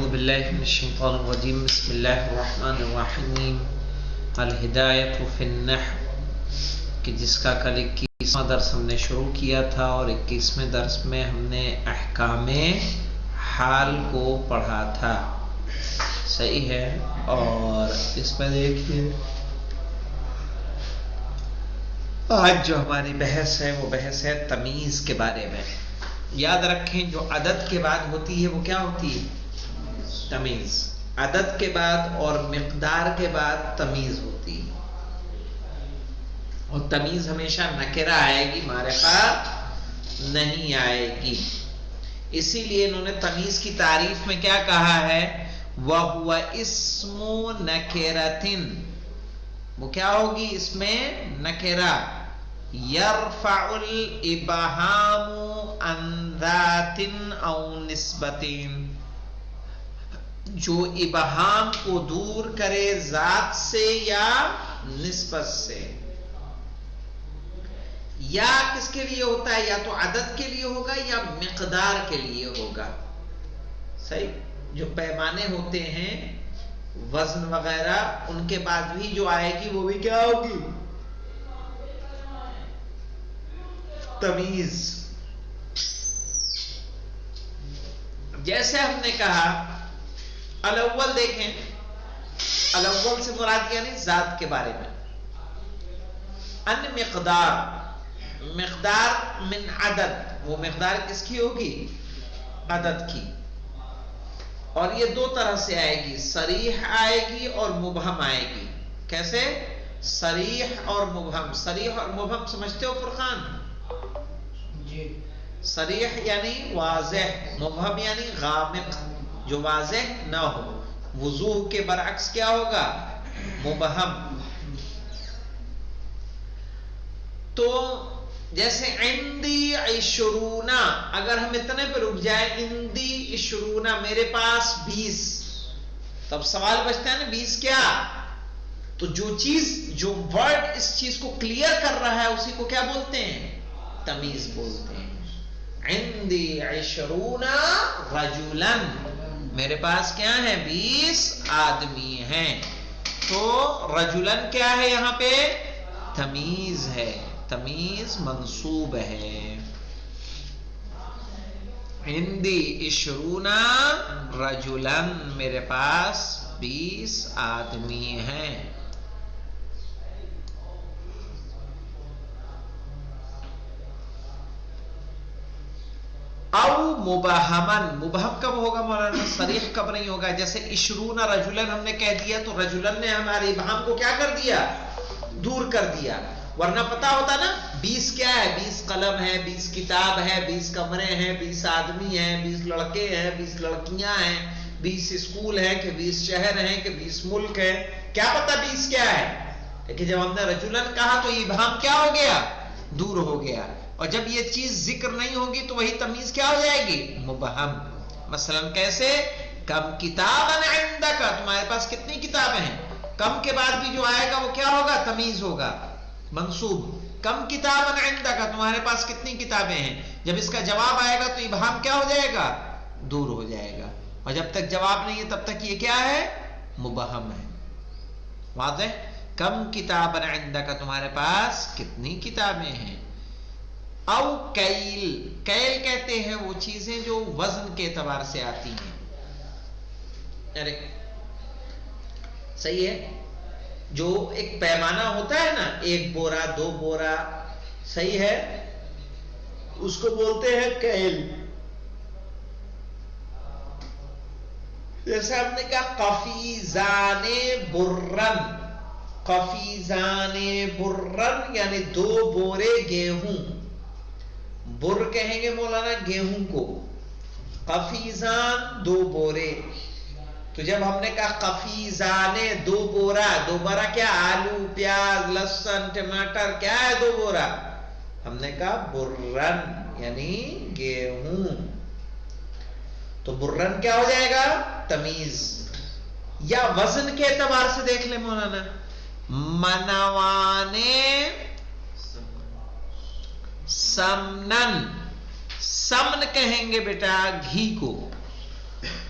اعوذ باللہ من الشیطان الرجیم بسم اللہ الرحمن الرحیم الہدایۃ فی النحو کہ جس کا کل 21واں درس ہم نے شروع کیا تھا اور 21ویں درس میں ہم نے احکام حال کو پڑھا تھا. صحیح ہے. اور اس میں دیکھیے آج جو ہماری بحث ہے وہ بحث ہے تمیز کے بارے میں. یاد رکھیں جو عدد کے بعد ہوتی ہے وہ کیا ہوتی ہے؟ تمیز. عدد کے بعد اور مقدار کے بعد تمیز ہوتی ہے اور تمیز ہمیشہ نکرہ آئے گی، معرفہ نہیں آئے گی. اسی لیے انہوں نے تمیز کی تعریف میں کیا کہا ہے؟ وَهُوَ اسْمُ نَكِرَةٍ. وہ کیا ہوگی؟ اس میں نکرہ. يَرْفَعُ الْإِبْهَامُ عَنْ ذَاتٍ أَوْ نِسْبَةٍ. جو ابہام کو دور کرے ذات سے یا نسبت سے. یا کس کے لیے ہوتا ہے؟ یا تو عدد کے لیے ہوگا یا مقدار کے لیے ہوگا. صحیح. جو پیمانے ہوتے ہیں وزن وغیرہ ان کے بعد بھی جو آئے گی وہ بھی کیا ہوگی؟ تمیز. جیسے ہم نے کہا الاول، دیکھیں الاول سے مراد یعنی ذات کے بارے میں. ان مقدار، مقدار من عدد، وہ مقدار کس کی ہوگی؟ عدد کی. اور یہ دو طرح سے آئے گی، صریح آئے گی اور مبہم آئے گی. کیسے؟ صریح اور مبہم. صریح اور مبہم سمجھتے ہو فرقان؟ جی. صریح یعنی واضح، مبہم یعنی غامق، جو واضح نہ ہو. وضوح کے برعکس کیا ہوگا؟ مبہم. تو جیسے عندی عشرون، اگر ہم اتنے پہ رک جائیں عندی عشرون، میرے پاس 20، تب سوال بچتا ہے نا 20 کیا؟ تو جو چیز، جو ورڈ اس چیز کو کلیئر کر رہا ہے اسی کو کیا بولتے ہیں؟ تمیز بولتے ہیں. عندی عشرون رجلا، میرے پاس کیا ہے؟ 20 آدمی ہیں. تو رجلن کیا ہے یہاں پہ؟ تمیز ہے. تمیز منصوب ہے. عندی عشرون رجلن، میرے پاس 20 آدمی ہیں. او مبہمن، مبہم کب ہوگا مولانا؟ صریح کب نہیں ہوگا؟ جیسے عشرون رجلن ہم نے کہہ دیا تو رجلن نے ہمارے ابہام کو کیا کر دیا؟ دور کر دیا. ورنہ پتا ہوتا نا 20 کیا ہے؟ 20 قلم ہے، 20 کتاب ہے، 20 کمرے ہیں، 20 آدمی ہیں، 20 لڑکے ہیں، 20 لڑکیاں ہیں، 20 اسکول ہیں کہ 20 شہر ہیں کہ 20 ملک ہیں. کیا پتا 20 کیا ہے؟ لیکن جب ہم نے رجلن کہا تو یہ ابہام کیا ہو گیا؟ دور ہو گیا. اور جب یہ چیز ذکر نہیں ہوگی تو وہی تمیز کیا ہو جائے گی؟ مبہم. مثلا کیسے؟ کم کتابا عندک، تمہارے پاس کتنی کتابیں ہیں. کم کے بعد بھی جو آئے گا وہ کیا ہوگا؟ تمیز ہوگا، منصوب. کم کتابا عندک، تمہارے پاس کتنی کتابیں ہیں. جب اس کا جواب آئے گا تو ابہام کیا ہو جائے گا؟ دور ہو جائے گا. اور جب تک جواب نہیں ہے تب تک یہ کیا ہے؟ مبہم ہے. واضح؟ کم کتابا عندک، تمہارے پاس کتنی کتابیں ہیں. او کیل، کیل کہتے ہیں وہ چیزیں جو وزن کے اعتبار سے آتی ہیں. ارے صحیح ہے. جو ایک پیمانہ ہوتا ہے نا، 1 بورا 2 بورا، صحیح ہے، اس کو بولتے ہیں کیل. جیسے ہم نے کہا قفیزان برن، قفیزان برن یعنی 2 بورے گیہوں. بر کہیں گے مولانا گیہوں کو، قفیزان 2 بورے. تو جب ہم نے کہا قفیزان 2 بورا، 2 بورا کیا؟ آلو، پیاز، لہسن، ٹماٹر، کیا ہے 2 بورا؟ ہم نے کہا برن یعنی گیہوں. تو برن کیا ہو جائے گا؟ تمیز. یا وزن کے اعتبار سے دیکھ لیں مولانا، منوانے سمنن، سمن کہیں گے بیٹا گھی کو،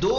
2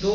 2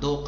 2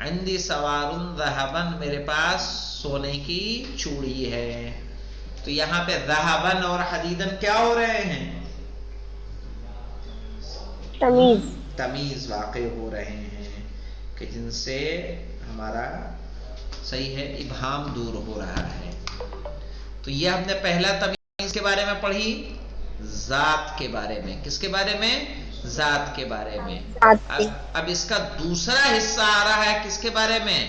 عندی سوارن ذہبن، میرے پاس سونے کی چوڑی ہے. تو یہاں پہ ذہبن اور حدیدن کیا ہو رہے ہیں؟ تمیز واقع ہو رہے ہیں کہ جن سے ہمارا صحیح ہے ابہام دور ہو رہا ہے. تو یہ ہم نے پہلا تمیز کے بارے میں پڑھی، ذات کے بارے میں. کس کے بارے میں؟ ذات کے بارے میں. اب اس کا دوسرا حصہ آ رہا ہے کس کے بارے میں؟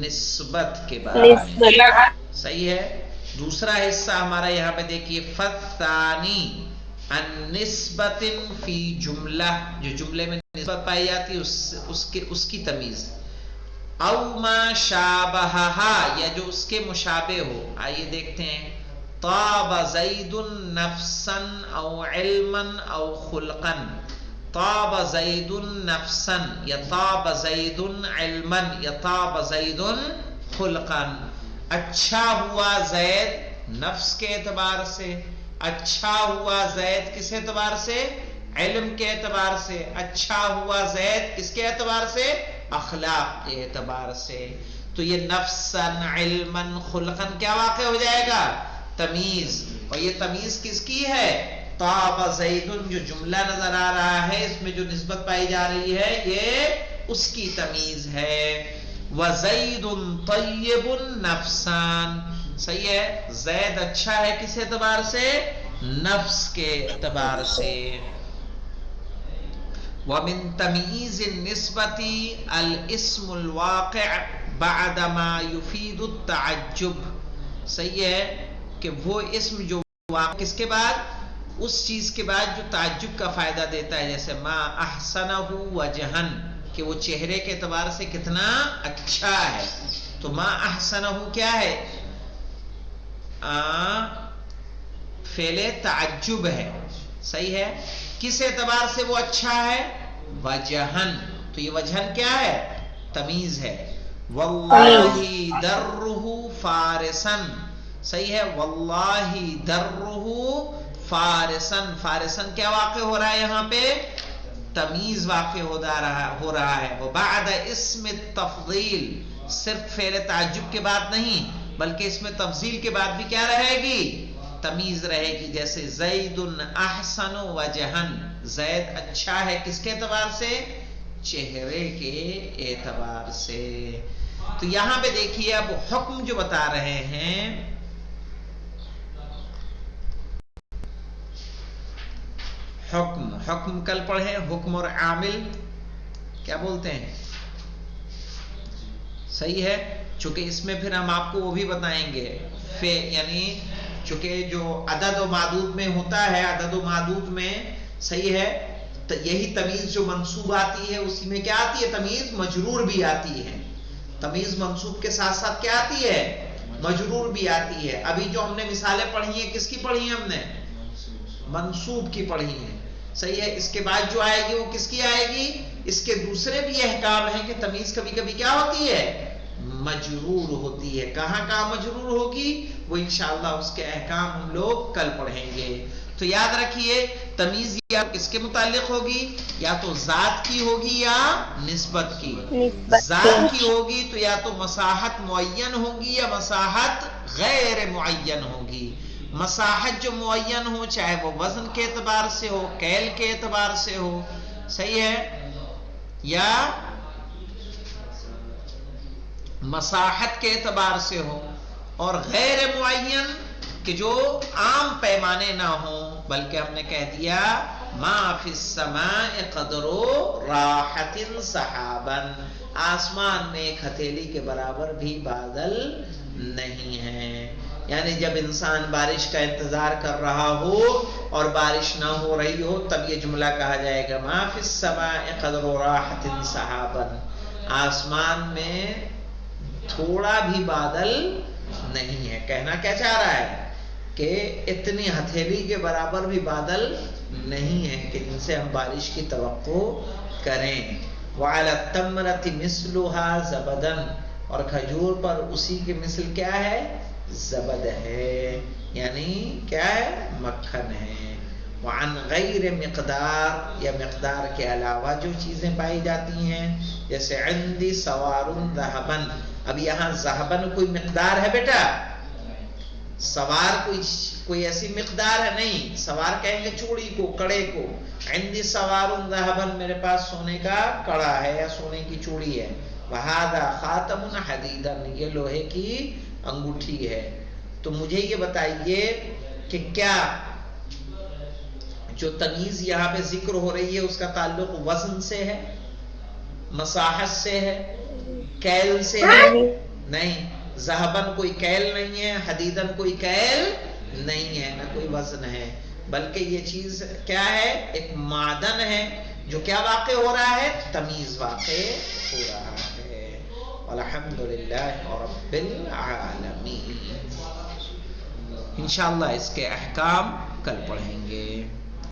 نسبت کے بارے میں. صحیح ہے. دوسرا حصہ ہمارا یہاں پہ دیکھیے، فَالثَّانِي عَن نِسْبَةٍ فِي جملہ، جو جملے میں نسبت پائی جاتی ہے اس کی تمیز. او ما شابہہا، یا جو اس کے مشابہ ہو. آئیے دیکھتے ہیں. طاب زید نفسا او علما او خلقا. طاب زید نفسا، یا طاب زید علما، یا طاب زید خلقا. اچھا ہوا زید نفس کے اعتبار سے، اچھا ہوا زید کس اعتبار سے؟ علم کے اعتبار سے. اچھا ہوا زید کس کے اعتبار سے؟ اخلاق کے اعتبار سے. تو یہ نفسا علما خلقا کیا واقع ہو جائے گا؟ تمیز. اور یہ تمیز کس کی ہے؟ طاب زید، جو جملہ نظر آ رہا ہے اس میں جو نسبت پائی جا رہی ہے یہ اس کی تمیز ہے. وزید طیب نفسان. صحیح ہے. زید اچھا ہے کس اعتبار سے؟ نفس کے اعتبار سے. ومن تمییز النسبة الاسم الواقع بعد ما يفيد التعجب. صحیح ہے کہ وہ اسم جو واقع کس کے بعد؟ اس چیز کے بعد جو تعجب کا فائدہ دیتا ہے. جیسے ما احسنہ وجہن، کہ وہ چہرے کے اعتبار سے کتنا اچھا ہے. تو ما احسنہ کیا ہے؟ فعل تعجب ہے. صحیح ہے. کس اعتبار سے وہ اچھا ہے؟ وجہن. تو یہ وجہن کیا ہے؟ تمیز ہے. واللہ درہ فارسن. صحیح ہے. واللہ درہ فارسن. فارسن کیا واقع ہو رہا ہے یہاں پہ؟ تمیز واقع ہو رہا ہے. وبعد اسم التفضیل، صرف فعل تعجب کے بعد نہیں بلکہ اس میں تفضیل کے بعد بھی کیا رہے گی؟ تمیز رہے گی. جیسے زید احسن وجہن، زید اچھا ہے کس کے اعتبار سے؟ چہرے کے اعتبار سے. تو یہاں پہ دیکھیے اب حکم جو بتا رہے ہیں، حکم کل پڑھیں. حکم اور عامل کیا بولتے ہیں؟ صحیح ہے. چونکہ اس میں پھر ہم آپ کو وہ بھی بتائیں گے، یعنی چونکہ جو عدد و معدود میں ہوتا ہے، عدد و معدود میں صحیح ہے یہی تمیز جو منصوب آتی ہے اسی میں کیا آتی ہے؟ تمیز مجرور بھی آتی ہے. تمیز منصوب کے ساتھ ساتھ کیا آتی ہے؟ مجرور بھی آتی ہے. ابھی جو ہم نے مثالیں پڑھی ہیں کس کی پڑھی ہیں؟ ہم نے منصوب کی پڑھی ہیں. صحیح ہے. اس کے بعد جو آئے گی وہ کس کی آئے گی؟ اس کے دوسرے بھی احکام ہیں کہ تمیز کبھی کبھی کیا ہوتی ہے؟ مجرور ہوتی ہے. کہاں کہاں مجرور ہوگی وہ انشاءاللہ اس کے احکام ہم لوگ کل پڑھیں گے. تو یاد رکھیے تمیز یا کس کے متعلق ہوگی؟ یا تو ذات کی ہوگی یا نسبت کی. ذات کی ہوگی تو یا تو مساحت معین ہوگی یا مساحت غیر معین ہوگی. مساحت جو معین ہو، چاہے وہ وزن کے اعتبار سے ہو، کیل کے اعتبار سے ہو، صحیح ہے، یا مساحت کے اعتبار سے ہو، اور غیر معین کہ جو عام پیمانے نہ ہوں بلکہ ہم نے کہہ دیا ما فی السماء قدر راحت سحابا، آسمان میں ایک ہتھیلی کے برابر بھی بادل نہیں ہے. یعنی جب انسان بارش کا انتظار کر رہا ہو اور بارش نہ ہو رہی ہو تب یہ جملہ کہا جائے گا ما فی السماء قدر راحت سحابا، آسمان میں تھوڑا بھی بادل نہیں ہے. کہنا کیا چاہ رہا ہے کہ اتنی ہتھیلی کے برابر بھی بادل نہیں ہے کہ جن سے ہم بارش کی توقع کریں. وعلی التمرۃ مثلھا زبدا، اور کھجور پر اسی کے مثل کیا ہے؟ زبد ہے، یعنی کیا ہے؟ مکھن ہے. وعن غیر مقدار یا مقدار کے علاوہ جو چیزیں پائی جاتی ہیں، جیسے عندی سوار ذہبن، اب یہاں ذہبن کوئی مقدار ہے بیٹا؟ سوار کوئی ایسی مقدار ہے نہیں، سوار کہیں گے چوڑی کو، کڑے کو، عندی سوار ذہبن، میرے پاس سونے کا کڑا ہے یا سونے کی چوڑی ہے، وہذا خاتم حدیدن، یہ لوہے کی انگوٹھی ہے۔ تو مجھے یہ بتائیے کہ کیا جو تمیز یہاں پہ ذکر ہو رہی ہے اس کا تعلق وزن سے ہے، مساحت سے ہے، کیل سے ہے؟ نہیں، ذہبن کوئی کیل نہیں ہے، حدیدن کوئی کیل نہیں ہے، نہ کوئی وزن ہے، بلکہ یہ چیز کیا ہے؟ ایک معدن ہے جو کیا واقع ہو رہا ہے؟ تمیز واقع ہو رہا ہے۔ الحمدللہ رب العالمین۔ انشاءاللہ اس کے احکام کل پڑھیں گے۔